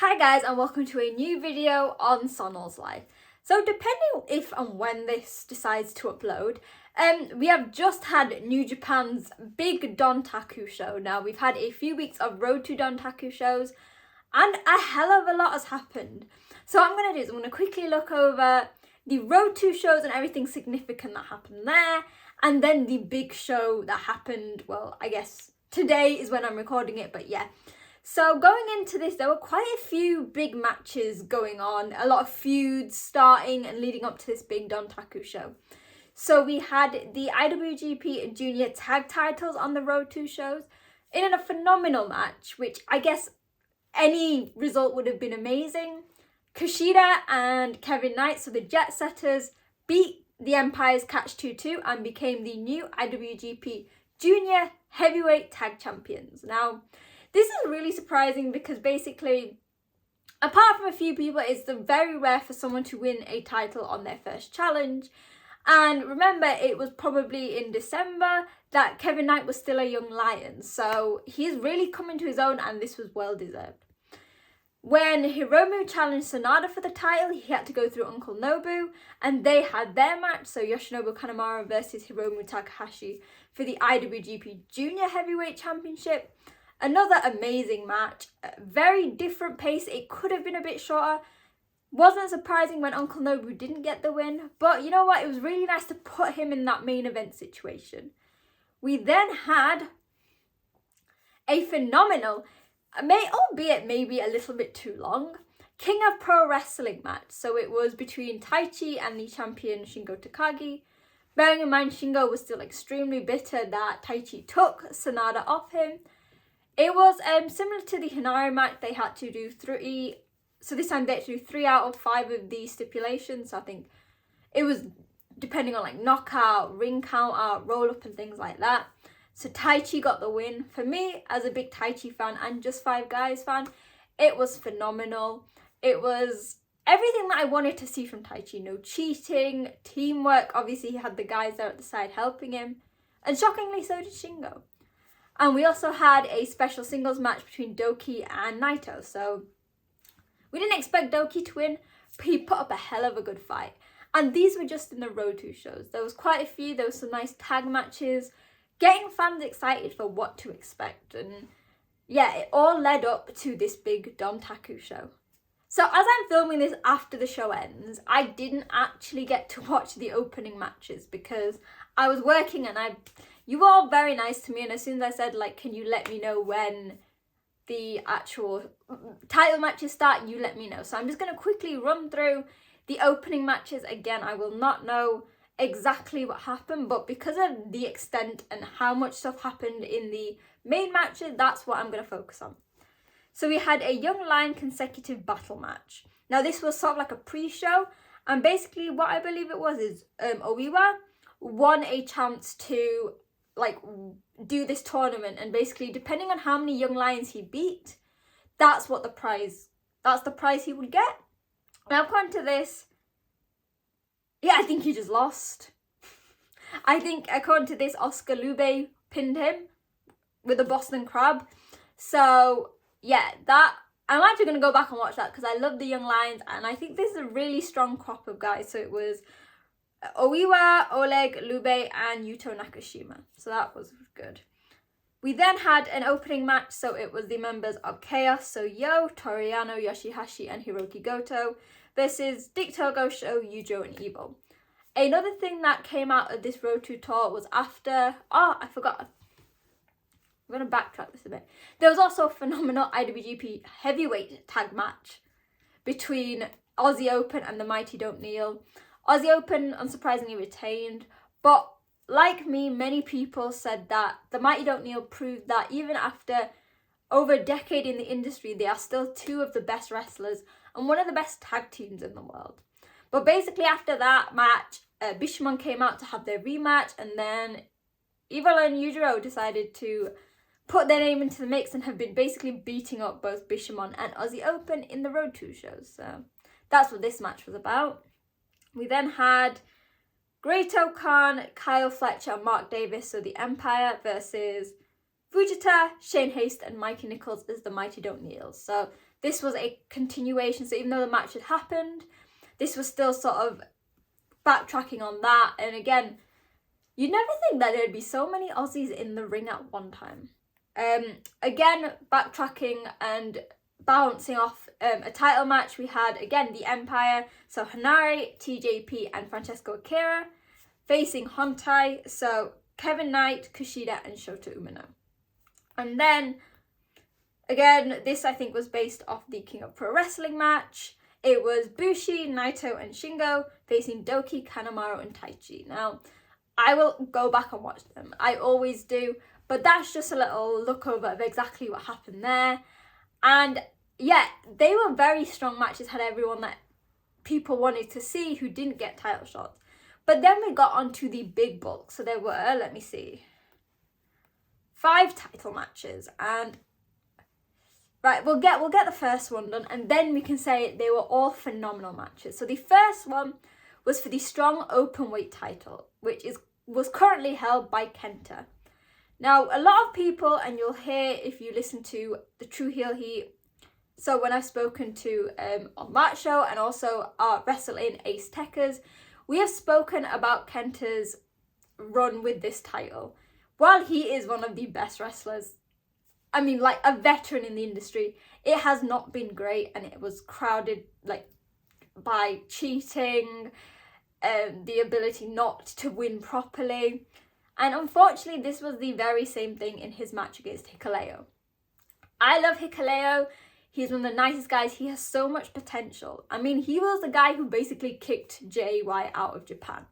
Hi guys, and welcome to a new video on Sonal's life. So depending if and when this decides to upload, we have just had New Japan's big Dontaku show. Now we've had a few weeks of Road to Dontaku shows and a hell of a lot has happened. So what I'm going to do is I'm going to quickly look over the Road to shows and everything significant that happened there, and then the big show that happened, well, I guess today is when I'm recording it, but yeah. So going into this, there were quite a few big matches going on, a lot of feuds starting and leading up to this big Dontaku show. So we had the IWGP Junior Tag titles on the Road to shows in a phenomenal match, which I guess any result would have been amazing. Kushida and Kevin Knight, so the Jet Setters, beat the Empire's Catch 2-2 and became the new IWGP Junior Heavyweight Tag Champions. Now, this is really surprising because basically, apart from a few people, it's very rare for someone to win a title on their first challenge. And remember, it was probably in December that Kevin Knight was still a young lion. So he's really coming to his own and this was well deserved. When Hiromu challenged Sanada for the title, he had to go through Uncle Nobu and they had their match. So Yoshinobu Kanemaru versus Hiromu Takahashi for the IWGP Junior Heavyweight Championship. Another amazing match, very different pace. It could have been a bit shorter. Wasn't surprising when Uncle Nobu didn't get the win, but you know what? It was really nice to put him in that main event situation. We then had a phenomenal, albeit maybe a little bit too long, King of Pro Wrestling match. So it was between Taichi and the champion Shingo Takagi. Bearing in mind Shingo was still extremely bitter that Taichi took Sanada off him. It was similar to the Hinari match. They had to do three, so this time they had to do 3 out of 5 of the stipulations. So I think it was depending on like knockout, ring count out, roll up and things like that. So Taichi got the win. For me, as a big Taichi fan and Just Five Guys fan, it was phenomenal. It was everything that I wanted to see from Taichi. No cheating, teamwork. Obviously he had the guys there at the side helping him. And shockingly so did Shingo. And we also had a special singles match between Doki and Naito. So we didn't expect Doki to win, but he put up a hell of a good fight. And these were just in the Road to shows. There was quite a few. There was some nice tag matches, getting fans excited for what to expect. And yeah, it all led up to this big Dontaku show. So as I'm filming this after the show ends, I didn't actually get to watch the opening matches because I was working and you were all very nice to me, and as soon as I said, like, can you let me know when the actual title matches start, you let me know. So I'm just going to quickly run through the opening matches. Again, I will not know exactly what happened, but because of the extent and how much stuff happened in the main matches, that's what I'm going to focus on. So we had a Young Lion consecutive battle match. Now this was sort of like a pre-show, and basically what I believe it was is Oiwa won a chance to like do this tournament, and basically depending on how many young lions he beat, that's the prize he would get. Now according to this, yeah, I think he just lost. I think according to this, Oscar Lube pinned him with a Boston Crab. So yeah, that I'm actually going to go back and watch that because I love the young lions and I think this is a really strong crop of guys. So it was Oiwa, Oleg, Lube and Yuto Nakashima. So that was good. We then had an opening match. So it was the members of Chaos. So Yo, Toriano, Yoshihashi and Hiroki Goto versus Dick Togo, Sho, Yujo and Evil. Another thing that came out of this Road to tour was after... Oh, I forgot. I'm going to backtrack this a bit. There was also a phenomenal IWGP heavyweight tag match between Aussie Open and the Mighty Don't Kneel. Aussie Open unsurprisingly retained, but like me, many people said that the Mighty Don't Kneel proved that even after over a decade in the industry, they are still 2 of the best wrestlers and one of the best tag teams in the world. But basically after that match, Bishamon came out to have their rematch, and then Evil and Yujiro decided to put their name into the mix and have been basically beating up both Bishamon and Aussie Open in the Road to shows. So that's what this match was about. We then had Great-O Khan, Kyle Fletcher and Mark Davis, so the Empire, versus Fujita, Shane Haste and Mikey Nichols as the Mighty Don't Kneel. So this was a continuation. So even though the match had happened, this was still sort of backtracking on that. And again, you'd never think that there'd be so many Aussies in the ring at one time. Again, backtracking and bouncing off a title match, we had again the Empire, so Hanare, TJP and Francesco Akira facing Hontai, so Kevin Knight, Kushida and Shota Umino. And then again, this I think was based off the King of Pro Wrestling match. It was Bushi, Naito and Shingo facing Doki, Kanemaru and Taichi. Now, I will go back and watch them. I always do. But that's just a little look over of exactly what happened there. And yeah, they were very strong matches, had everyone that people wanted to see who didn't get title shots. But then we got onto the big bulk. So there were, let me see, 5 title matches. And right, we'll get the first one done, and then we can say they were all phenomenal matches. So the first one was for the strong openweight title, which was currently held by Kenta. Now, a lot of people, and you'll hear if you listen to the True Heel Heat, so when I've spoken to on that show and also our Wrestle In Ace Techers, we have spoken about Kenta's run with this title. While he is one of the best wrestlers, I mean, like a veteran in the industry, it has not been great, and it was crowded like by cheating, the ability not to win properly. And unfortunately, this was the very same thing in his match against Hikuleo. I love Hikuleo. He's one of the nicest guys. He has so much potential. I mean, he was the guy who basically kicked JY out of Japan.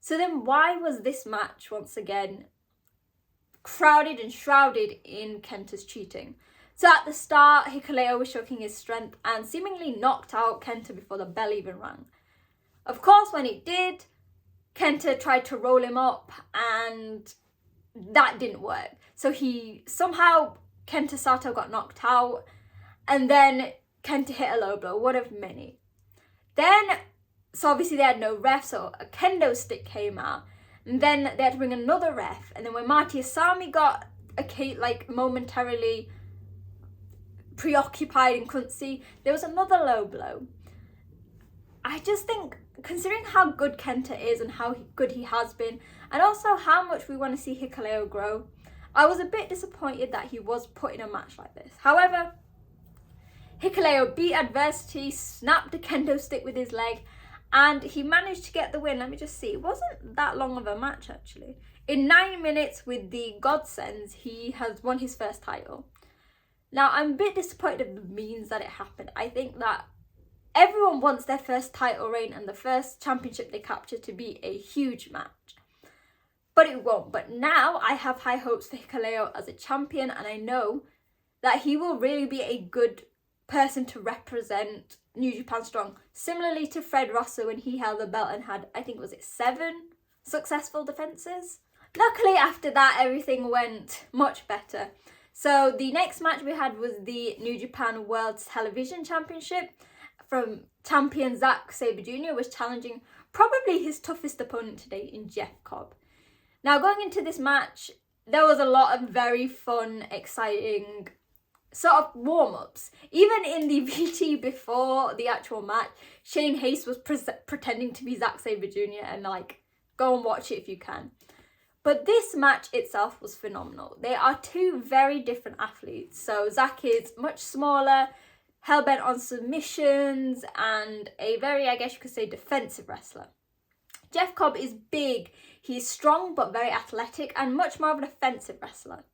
So then why was this match once again crowded and shrouded in Kenta's cheating? So at the start, Hikuleo was showing his strength and seemingly knocked out Kenta before the bell even rang. Of course, when it did, Kenta tried to roll him up and that didn't work. So Kenta Sato got knocked out, and then Kenta hit a low blow, one of many. Then, so obviously they had no ref, so a kendo stick came out, and then they had to bring another ref, and then when Marty Asami got momentarily preoccupied and couldn't see, there was another low blow. I just think, considering how good Kenta is and how good he has been, and also how much we want to see Hikuleo grow, I was a bit disappointed that he was put in a match like this. However, Hikuleo beat adversity, snapped a kendo stick with his leg, and he managed to get the win. Let me just see. It wasn't that long of a match, actually. In 9 minutes with the Godsends, he has won his first title. Now, I'm a bit disappointed of the means that it happened. I think that everyone wants their first title reign and the first championship they capture to be a huge match. But it won't. But now I have high hopes for Hikuleo as a champion, and I know that he will really be a good person to represent New Japan Strong. Similarly to Fred Rosser when he held the belt and had, I think, was it 7 successful defences? Luckily, after that, everything went much better. So the next match we had was the New Japan World Television Championship. From champion Zack Sabre Jr. was challenging probably his toughest opponent today in Jeff Cobb. Now, going into this match, there was a lot of very fun, exciting sort of warm-ups. Even in the VT before the actual match, Shane Haste was pretending to be Zack Sabre Jr. and go and watch it if you can. But this match itself was phenomenal. They are 2 very different athletes. So Zack is much smaller, hell-bent on submissions, and a very, I guess you could say, defensive wrestler. Jeff Cobb is big. He's strong but very athletic and much more of an offensive wrestler.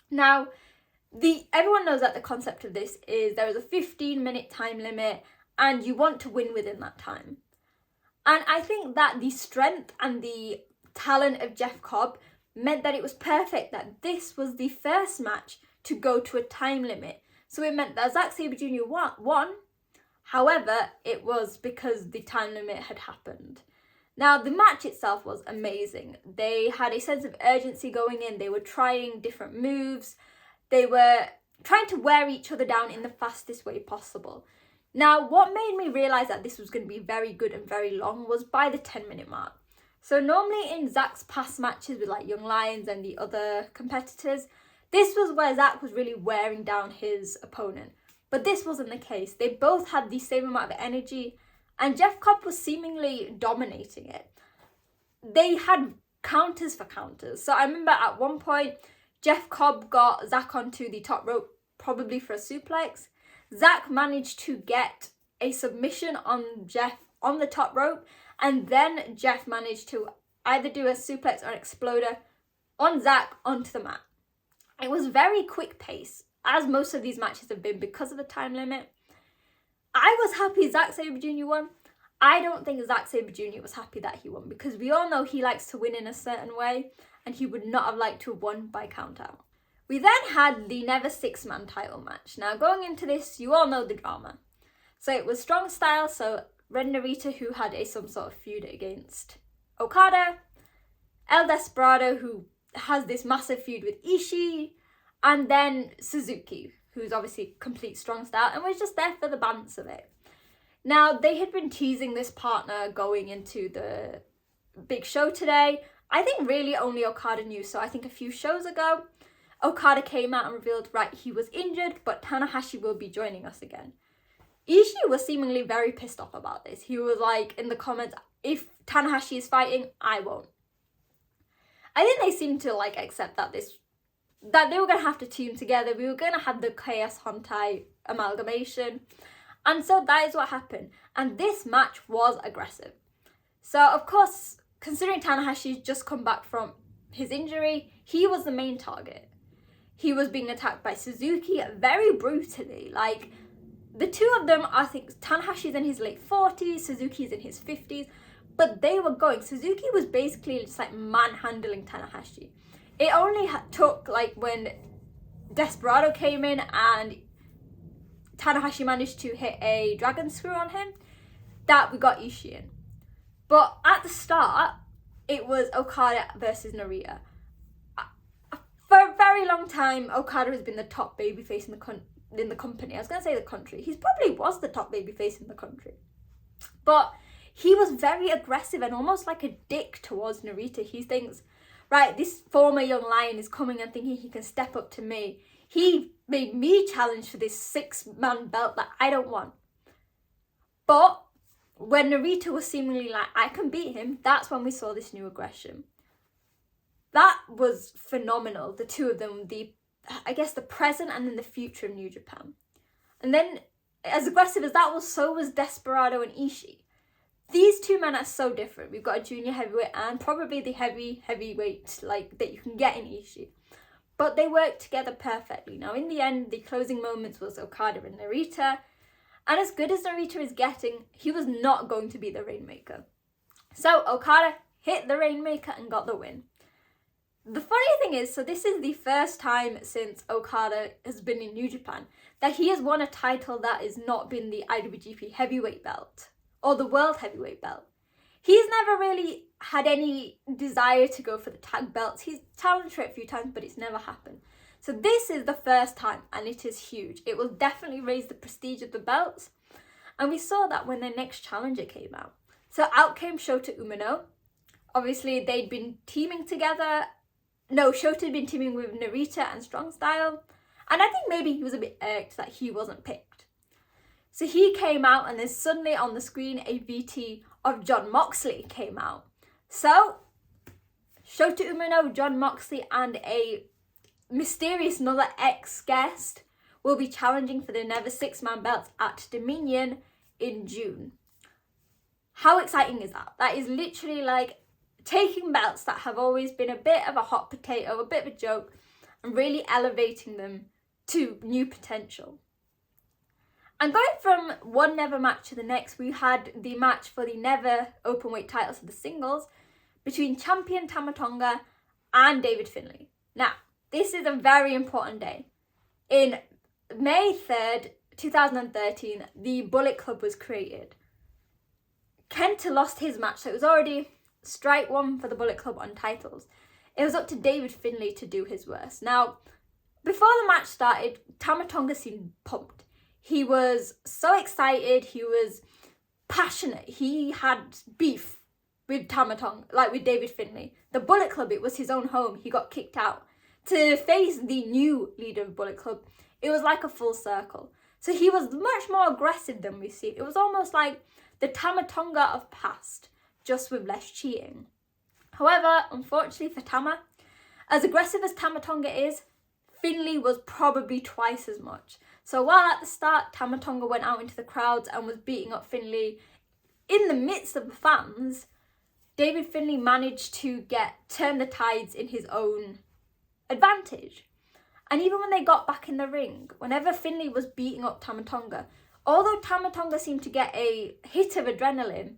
Now, everyone knows that the concept of this is there is a 15-minute time limit and you want to win within that time. And I think that the strength and the talent of Jeff Cobb meant that it was perfect that this was the first match to go to a time limit. So it meant that Zack Sabre Jr. won. However, it was because the time limit had happened. Now, the match itself was amazing. They had a sense of urgency going in. They were trying different moves. They were trying to wear each other down in the fastest way possible. Now, what made me realise that this was going to be very good and very long was by the 10-minute mark. So normally in Zack's past matches with Young Lions and the other competitors, this was where Zack was really wearing down his opponent. But this wasn't the case. They both had the same amount of energy, and Jeff Cobb was seemingly dominating it. They had counters for counters. So I remember at one point, Jeff Cobb got Zach onto the top rope, probably for a suplex. Zach managed to get a submission on Jeff on the top rope, and then Jeff managed to either do a suplex or an exploder on Zach onto the mat. It was very quick pace, as most of these matches have been because of the time limit. I was happy Zack Sabre Jr. won. I don't think Zack Sabre Jr. was happy that he won, because we all know he likes to win in a certain way, and he would not have liked to have won by countout. We then had the Never Six-Man title match. Now, going into this, you all know the drama. So it was Strong Style, so Ren Narita, who had some sort of feud against Okada, El Desperado, who has this massive feud with Ishii, and then Suzuki, who's obviously complete Strong Style and was just there for the balance of it. Now, they had been teasing this partner going into the big show today. I think really only Okada knew, so I think a few shows ago, Okada came out and revealed, right, he was injured, but Tanahashi will be joining us again. Ishii was seemingly very pissed off about this. He was like, in the comments, if Tanahashi is fighting, I won't. I think they seemed to like accept that that they were going to have to team together. We were going to have the Chaos Hontai amalgamation. And so that is what happened. And this match was aggressive. So, of course, considering Tanahashi's just come back from his injury, he was the main target. He was being attacked by Suzuki very brutally. Like, the two of them, I think Tanahashi's in his late 40s, Suzuki's in his 50s. But they were going. Suzuki was basically just like manhandling Tanahashi. It only took like when Desperado came in and Tanahashi managed to hit a dragon screw on him that we got Ishii in. But at the start, it was Okada versus Narita. For a very long time, Okada has been the top babyface in the company. I was going to say the country. He probably was the top babyface in the country. But he was very aggressive and almost like a dick towards Narita. He thinks, right, this former young lion is coming and thinking he can step up to me. He made me challenge for this 6-man belt that I don't want. But when Narita was seemingly like, I can beat him, that's when we saw this new aggression. That was phenomenal, the two of them, the present and then the future of New Japan. And then, as aggressive as that was, so was Desperado and Ishii. These two men are so different. We've got a junior heavyweight and probably the heavyweight like that you can get in Ishii. But they work together perfectly. Now, in the end, the closing moments was Okada and Narita. And as good as Narita is getting, he was not going to be the Rainmaker. So Okada hit the Rainmaker and got the win. The funny thing is, so this is the first time since Okada has been in New Japan that he has won a title that has not been the IWGP Heavyweight belt or the World Heavyweight belt. He's never really had any desire to go for the tag belts. He's challenged for it a few times, but it's never happened. So this is the first time, and it is huge. It will definitely raise the prestige of the belts. And we saw that when their next challenger came out. So out came Shota Umino. Obviously, they'd been teaming together. No, Shota had been teaming with Narita and Strong Style. And I think maybe he was a bit irked that he wasn't picked. So he came out, and then suddenly on the screen, a VT of Jon Moxley came out. So, Shota Umino, Jon Moxley, and a mysterious another ex-guest will be challenging for the Never Six-Man belts at Dominion in June. How exciting is that? That is literally like taking belts that have always been a bit of a hot potato, a bit of a joke, and really elevating them to new potential. And going from one Never match to the next, we had the match for the Never Openweight titles for the singles between champion Tama Tonga and David Finlay. Now, this is a very important day. In May 3rd, 2013, the Bullet Club was created. Kenta lost his match, so it was already strike one for the Bullet Club on titles. It was up to David Finlay to do his worst. Now, before the match started, Tama Tonga seemed pumped. He was so excited, he was passionate, he had beef with Tama Tonga, like with David Finlay. The Bullet Club, it was his own home, he got kicked out. To face the new leader of Bullet Club, it was like a full circle. So he was much more aggressive than we've seen. It was almost like the Tama Tonga of past, just with less cheating. However, unfortunately for Tama, as aggressive as Tama Tonga is, Finlay was probably twice as much. So while at the start Tama Tonga went out into the crowds and was beating up Finlay in the midst of the fans, David Finlay managed to turn the tides in his own advantage. And even when they got back in the ring, whenever Finlay was beating up Tama Tonga, although Tama Tonga seemed to get a hit of adrenaline,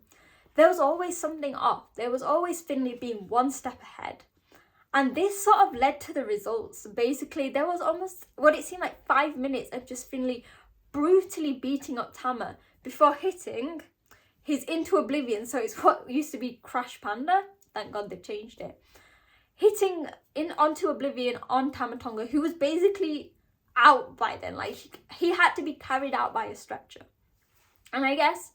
there was always something off. There was always Finlay being one step ahead. And this sort of led to the results. Basically, there was almost what it seemed like 5 minutes of just Finlay brutally beating up Tama before hitting his Into Oblivion. So it's what used to be Crash Panda. Thank God they changed it. Hitting onto Oblivion on Tama Tonga, who was basically out by then. Like, he had to be carried out by a stretcher. And I guess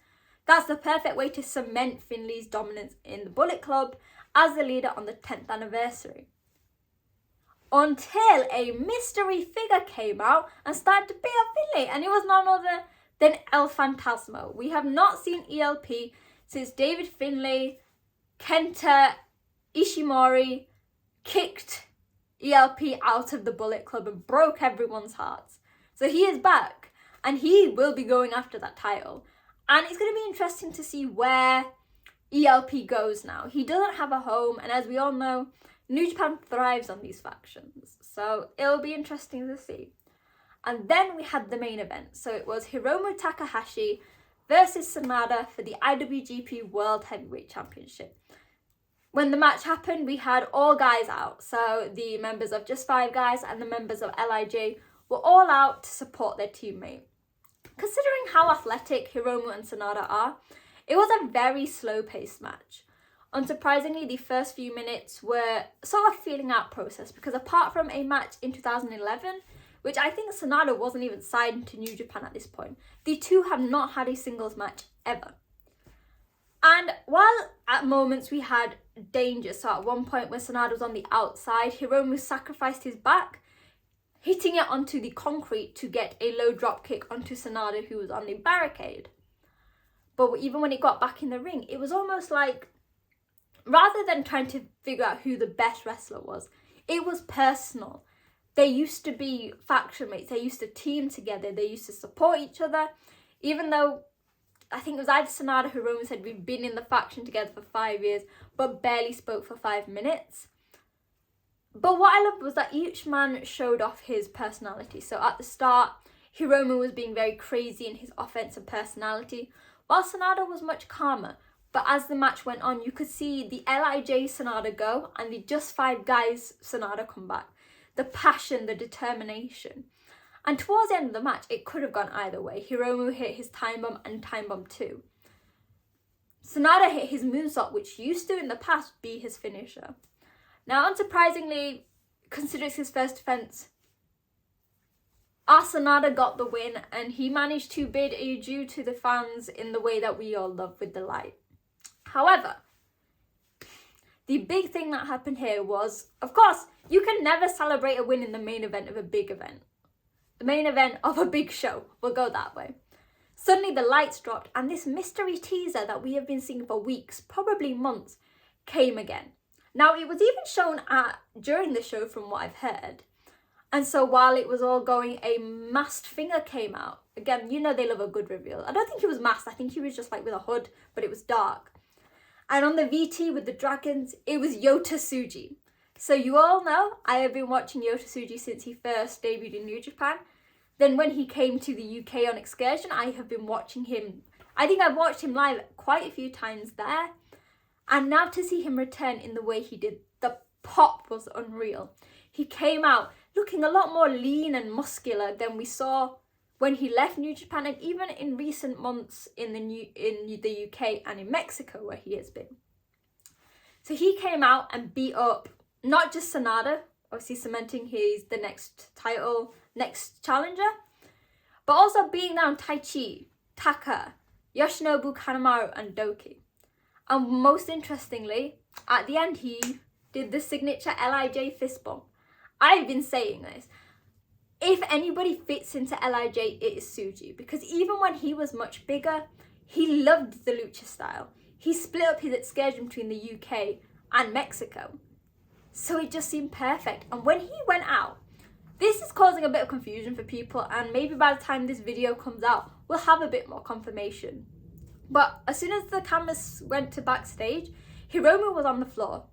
that's the perfect way to cement Finlay's dominance in the Bullet Club as the leader on the 10th anniversary. Until a mystery figure came out and started to beat up Finlay, and it was none other than El Fantasmo. We have not seen ELP since David Finlay, Kenta Ishimori kicked ELP out of the Bullet Club and broke everyone's hearts. So he is back, and he will be going after that title. And it's going to be interesting to see where ELP goes now. He doesn't have a home, and as we all know, New Japan thrives on these factions. So it'll be interesting to see. And then we had the main event. So it was Hiromu Takahashi versus Sanada for the IWGP World Heavyweight Championship. When the match happened, we had all guys out. So the members of Just 5 Guys and the members of LIJ were all out to support their teammate. Considering how athletic Hiromu and Sanada are, it was a very slow-paced match. Unsurprisingly, the first few minutes were sort of feeling out process because apart from a match in 2011, which I think Sanada wasn't even signed to New Japan at this point, the two have not had a singles match ever. And while at moments we had danger, so at one point when Sanada was on the outside, Hiromu sacrificed his back, hitting it onto the concrete to get a low drop kick onto Sanada, who was on the barricade. But even when it got back in the ring, it was almost like, rather than trying to figure out who the best wrestler was, it was personal. They used to be faction mates, they used to team together, they used to support each other, even though I think it was either Sanada or Hiromu said we've been in the faction together for 5 years, but barely spoke for 5 minutes. But what I loved was that each man showed off his personality. So at the start, Hiromu was being very crazy in his offensive personality, while Sanada was much calmer. But as the match went on, you could see the LIJ Sanada go and the Just 5 Guys Sanada come back. The passion, the determination. And towards the end of the match, it could have gone either way. Hiromu hit his time bomb and time bomb too. Sanada hit his moonsault, which used to in the past be his finisher. Now, unsurprisingly, considering his first defense, Sanada got the win, and he managed to bid adieu to the fans in the way that we all love with the light. However, the big thing that happened here was, of course, you can never celebrate a win in the main event of a big event. The main event of a big show, we'll go that way. Suddenly the lights dropped and this mystery teaser that we have been seeing for weeks, probably months, came again. Now it was even shown during the show from what I've heard. And so while it was all going, a masked finger came out. Again, you know they love a good reveal. I don't think he was masked, I think he was just like with a hood, but it was dark. And on the VT with the dragons, it was Yota Tsuji. So you all know, I have been watching Yota Tsuji since he first debuted in New Japan. Then when he came to the UK on excursion, I have been watching him. I think I've watched him live quite a few times there. And now to see him return in the way he did, the pop was unreal. He came out looking a lot more lean and muscular than we saw when he left New Japan, and even in recent months in the UK and in Mexico where he has been. So he came out and beat up not just Sanada, obviously cementing he's the next challenger, but also beating down Taichi, Taka, Yoshinobu Kanemaru and Doki. And most interestingly, at the end he did the signature LIJ fist bump. I've been saying this. if anybody fits into LIJ, it is Tsuji, because even when he was much bigger, he loved the lucha style. He split up his excursion between the UK and Mexico. So it just seemed perfect. And when he went out, this is causing a bit of confusion for people, and maybe by the time this video comes out, we'll have a bit more confirmation. But as soon as the cameras went to backstage, Hiromu was on the floor.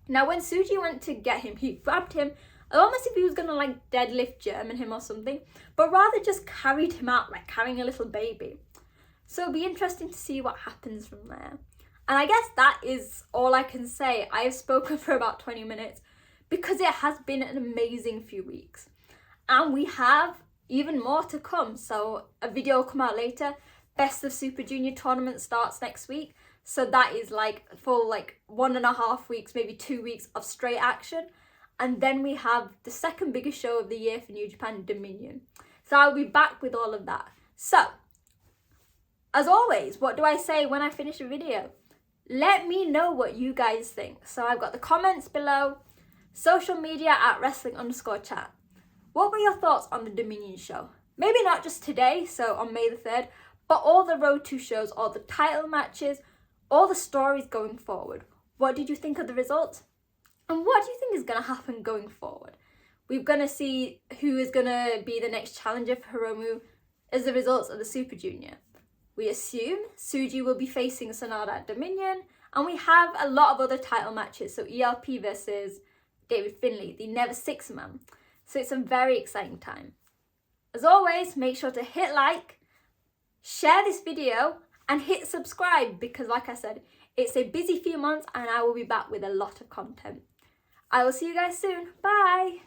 Now when Tsuji went to get him, he grabbed him almost if he was going to like deadlift German him or something, but rather just carried him out like carrying a little baby. So it'll be interesting to see what happens from there. And I guess that is all I can say. I have spoken for about 20 minutes because it has been an amazing few weeks. And we have even more to come. So a video will come out later. Best of Super Junior tournament starts next week. So that is like full like 1.5 weeks, maybe 2 weeks of straight action. And then we have the second biggest show of the year for New Japan, Dominion. So I'll be back with all of that. So, as always, what do I say when I finish a video? Let me know what you guys think. So I've got the comments below, social media at wrestling_chat. What were your thoughts on the Dominion show? Maybe not just today, so on May the 3rd, but all the Road 2 shows, all the title matches, all the stories going forward. What did you think of the results? And what do you think is going to happen going forward? We're going to see who is going to be the next challenger for Hiromu as the results of the Super Junior. We assume Tsuji will be facing Sonata at Dominion, and we have a lot of other title matches, so ELP versus David Finlay, the Never Six Man. So it's a very exciting time. As always, make sure to hit like, share this video, and hit subscribe because, like I said, it's a busy few months and I will be back with a lot of content. I will see you guys soon. Bye!